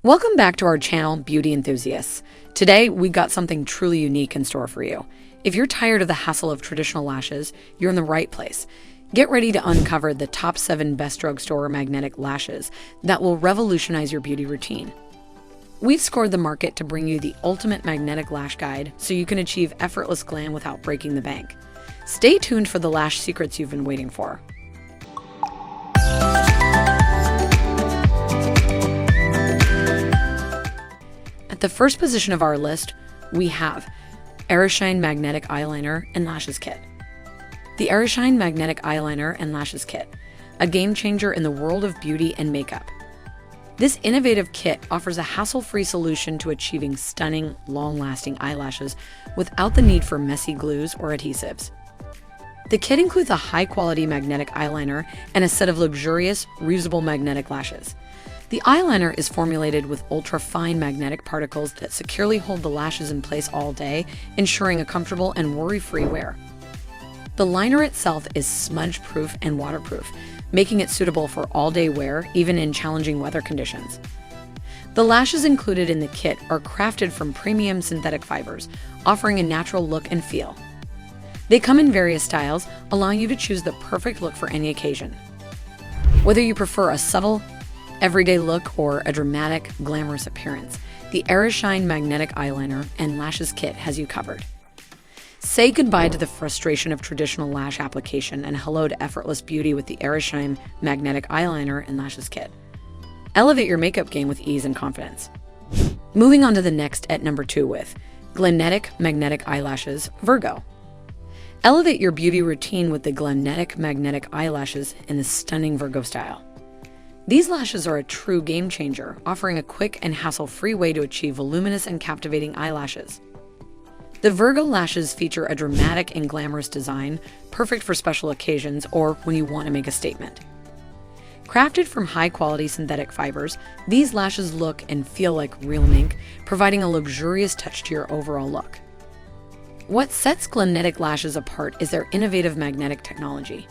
Welcome back to our channel, Beauty Enthusiasts. Today, we got something truly unique in store for you. If you're tired of the hassle of traditional lashes, you're in the right place. Get ready to uncover the top 7 best drugstore magnetic lashes that will revolutionize your beauty routine. We've scored the market to bring you the ultimate magnetic lash guide so you can achieve effortless glam without breaking the bank. Stay tuned for the lash secrets you've been waiting for. At the first position of our list, we have Arishine Magnetic Eyeliner and Lashes Kit. The Arishine Magnetic Eyeliner and Lashes Kit, a game changer in the world of beauty and makeup. This innovative kit offers a hassle-free solution to achieving stunning, long-lasting eyelashes without the need for messy glues or adhesives. The kit includes a high-quality magnetic eyeliner and a set of luxurious, reusable magnetic lashes. The eyeliner is formulated with ultra-fine magnetic particles that securely hold the lashes in place all day, ensuring a comfortable and worry-free wear. The liner itself is smudge-proof and waterproof, making it suitable for all-day wear, even in challenging weather conditions. The lashes included in the kit are crafted from premium synthetic fibers, offering a natural look and feel. They come in various styles, allowing you to choose the perfect look for any occasion. Whether you prefer a subtle, everyday look or a dramatic, glamorous appearance, the Arishine Magnetic Eyeliner and Lashes Kit has you covered. Say goodbye to the frustration of traditional lash application and hello to effortless beauty with the Arishine Magnetic Eyeliner and Lashes Kit. Elevate your makeup game with ease and confidence. Moving on to the next at number 2 with Glamnetic Magnetic Eyelashes, Virgo. Elevate your beauty routine with the Glamnetic Magnetic Eyelashes in the stunning Virgo style. These lashes are a true game changer, offering a quick and hassle-free way to achieve voluminous and captivating eyelashes. The Virgo lashes feature a dramatic and glamorous design, perfect for special occasions or when you want to make a statement. Crafted from high-quality synthetic fibers, these lashes look and feel like real mink, providing a luxurious touch to your overall look. What sets Glamnetic lashes apart is their innovative magnetic technology.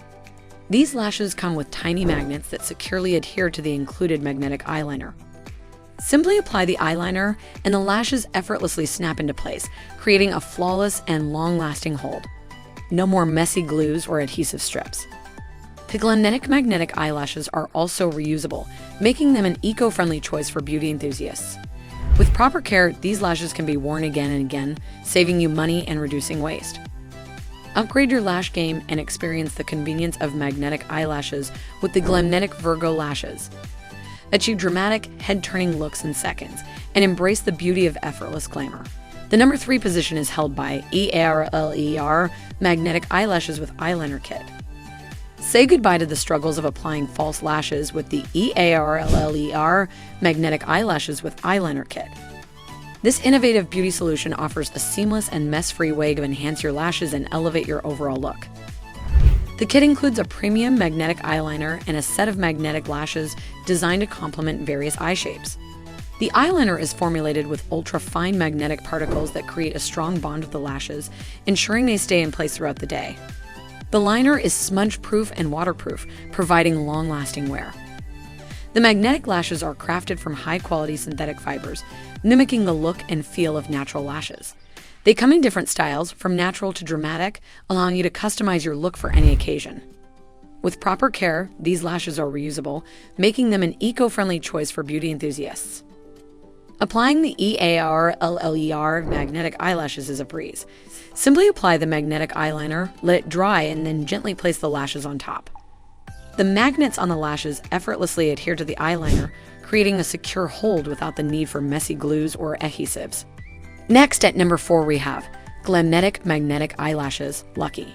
These lashes come with tiny magnets that securely adhere to the included magnetic eyeliner. Simply apply the eyeliner and the lashes effortlessly snap into place, creating a flawless and long-lasting hold. No more messy glues or adhesive strips. The Glamnetic magnetic eyelashes are also reusable, making them an eco-friendly choice for beauty enthusiasts. With proper care, these lashes can be worn again and again, saving you money and reducing waste. Upgrade your lash game and experience the convenience of magnetic eyelashes with the Glamnetic Virgo lashes. Achieve dramatic, head-turning looks in seconds and embrace the beauty of effortless glamour. The number 3 position is held by ELLR Magnetic Eyelashes with Eyeliner Kit. Say goodbye to the struggles of applying false lashes with the EARLLER Magnetic Eyelashes with Eyeliner Kit. This innovative beauty solution offers a seamless and mess-free way to enhance your lashes and elevate your overall look. The kit includes a premium magnetic eyeliner and a set of magnetic lashes designed to complement various eye shapes. The eyeliner is formulated with ultra-fine magnetic particles that create a strong bond with the lashes, ensuring they stay in place throughout the day. The liner is smudge-proof and waterproof, providing long-lasting wear. The magnetic lashes are crafted from high-quality synthetic fibers, mimicking the look and feel of natural lashes. They come in different styles, from natural to dramatic, allowing you to customize your look for any occasion. With proper care, these lashes are reusable, making them an eco-friendly choice for beauty enthusiasts. Applying the EARLLER magnetic eyelashes is a breeze. Simply apply the magnetic eyeliner, let it dry, and then gently place the lashes on top. The magnets on the lashes effortlessly adhere to the eyeliner, creating a secure hold without the need for messy glues or adhesives. Next at number 4 we have Glamnetic Magnetic Eyelashes, Lucky.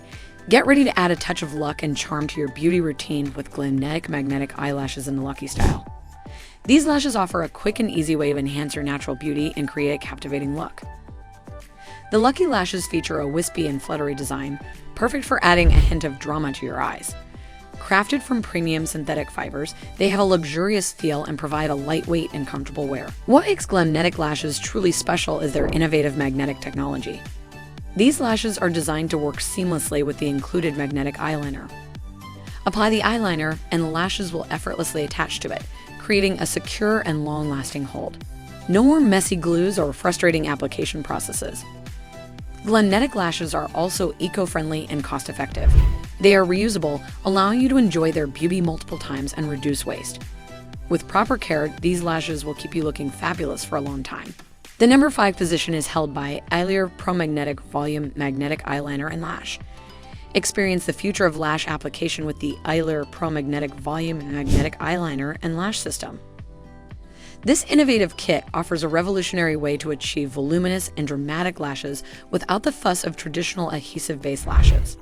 Get ready to add a touch of luck and charm to your beauty routine with Glamnetic Magnetic Eyelashes in the Lucky style. These lashes offer a quick and easy way to enhance your natural beauty and create a captivating look. The Lucky lashes feature a wispy and fluttery design, perfect for adding a hint of drama to your eyes. Crafted from premium synthetic fibers, they have a luxurious feel and provide a lightweight and comfortable wear. What makes Glamnetic lashes truly special is their innovative magnetic technology. These lashes are designed to work seamlessly with the included magnetic eyeliner. Apply the eyeliner and the lashes will effortlessly attach to it, creating a secure and long-lasting hold. No more messy glues or frustrating application processes. Glamnetic lashes are also eco-friendly and cost-effective. They are reusable, allowing you to enjoy their beauty multiple times and reduce waste. With proper care, these lashes will keep you looking fabulous for a long time. The number 5 position is held by Eylure Promagnetic Volume Magnetic Eyeliner and Lash. Experience the future of lash application with the Eylure Promagnetic Volume Magnetic Eyeliner and Lash system. This innovative kit offers a revolutionary way to achieve voluminous and dramatic lashes without the fuss of traditional adhesive-based lashes.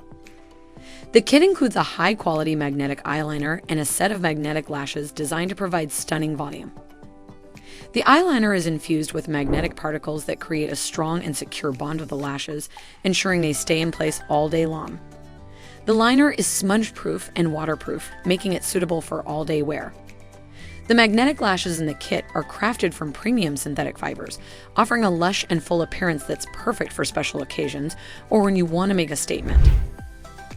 The kit includes a high-quality magnetic eyeliner and a set of magnetic lashes designed to provide stunning volume. The eyeliner is infused with magnetic particles that create a strong and secure bond with the lashes, ensuring they stay in place all day long. The liner is smudge-proof and waterproof, making it suitable for all-day wear. The magnetic lashes in the kit are crafted from premium synthetic fibers, offering a lush and full appearance that's perfect for special occasions or when you want to make a statement.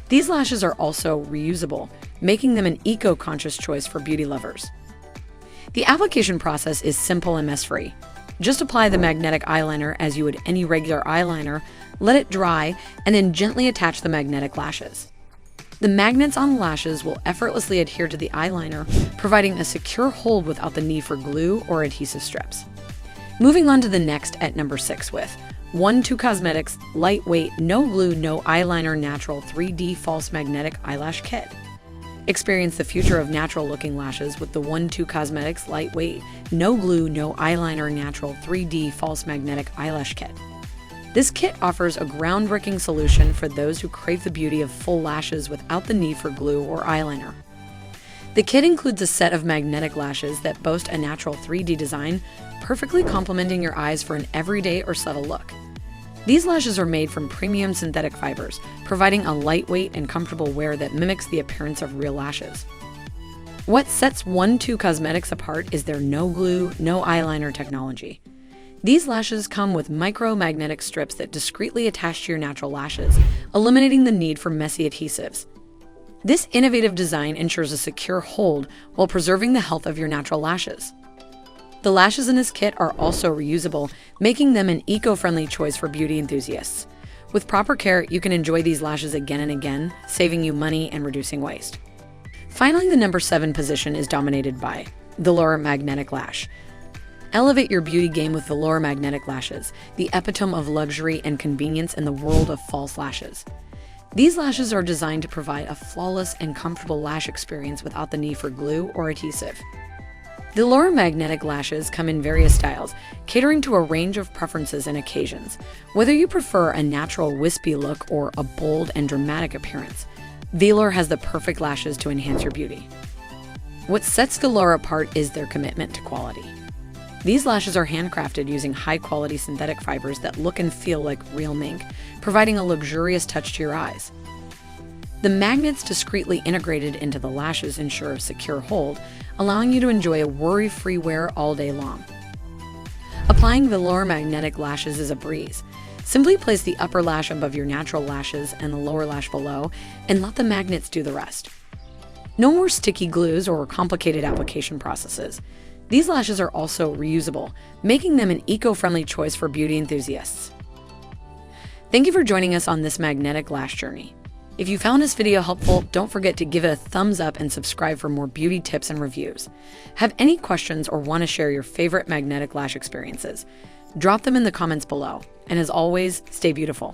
These lashes are also reusable, making them an eco-conscious choice for beauty lovers. The application process is simple and mess-free. Just apply the magnetic eyeliner as you would any regular eyeliner, let it dry, and then gently attach the magnetic lashes. The magnets on the lashes will effortlessly adhere to the eyeliner, providing a secure hold without the need for glue or adhesive strips. Moving on to the next at number 6 with Onew Cosmetics Lightweight No Glue No Eyeliner Natural 3D False Magnetic Eyelash Kit. Experience the future of natural-looking lashes with the Onew Cosmetics Lightweight No Glue No Eyeliner Natural 3D False Magnetic Eyelash Kit. This kit offers a groundbreaking solution for those who crave the beauty of full lashes without the need for glue or eyeliner. The kit includes a set of magnetic lashes that boast a natural 3D design, perfectly complementing your eyes for an everyday or subtle look. These lashes are made from premium synthetic fibers, providing a lightweight and comfortable wear that mimics the appearance of real lashes. What sets Onew Cosmetics apart is their no glue, no eyeliner technology. These lashes come with micro-magnetic strips that discreetly attach to your natural lashes, eliminating the need for messy adhesives. This innovative design ensures a secure hold while preserving the health of your natural lashes. The lashes in this kit are also reusable, making them an eco-friendly choice for beauty enthusiasts. With proper care, you can enjoy these lashes again and again, saving you money and reducing waste. Finally, the number 7 position is dominated by Velour Magnetic Lash. Elevate your beauty game with Velour Magnetic Lashes, the epitome of luxury and convenience in the world of false lashes. These lashes are designed to provide a flawless and comfortable lash experience without the need for glue or adhesive. Velour Magnetic Lashes come in various styles, catering to a range of preferences and occasions. Whether you prefer a natural wispy look or a bold and dramatic appearance, Velour has the perfect lashes to enhance your beauty. What sets Velour apart is their commitment to quality. These lashes are handcrafted using high-quality synthetic fibers that look and feel like real mink, providing a luxurious touch to your eyes. The magnets discreetly integrated into the lashes ensure a secure hold, allowing you to enjoy a worry-free wear all day long. Applying Velour Magnetic Lashes is a breeze. Simply place the upper lash above your natural lashes and the lower lash below, and let the magnets do the rest. No more sticky glues or complicated application processes. These lashes are also reusable, making them an eco-friendly choice for beauty enthusiasts. Thank you for joining us on this magnetic lash journey. If you found this video helpful, don't forget to give it a thumbs up and subscribe for more beauty tips and reviews. Have any questions or want to share your favorite magnetic lash experiences? Drop them in the comments below. And as always, stay beautiful.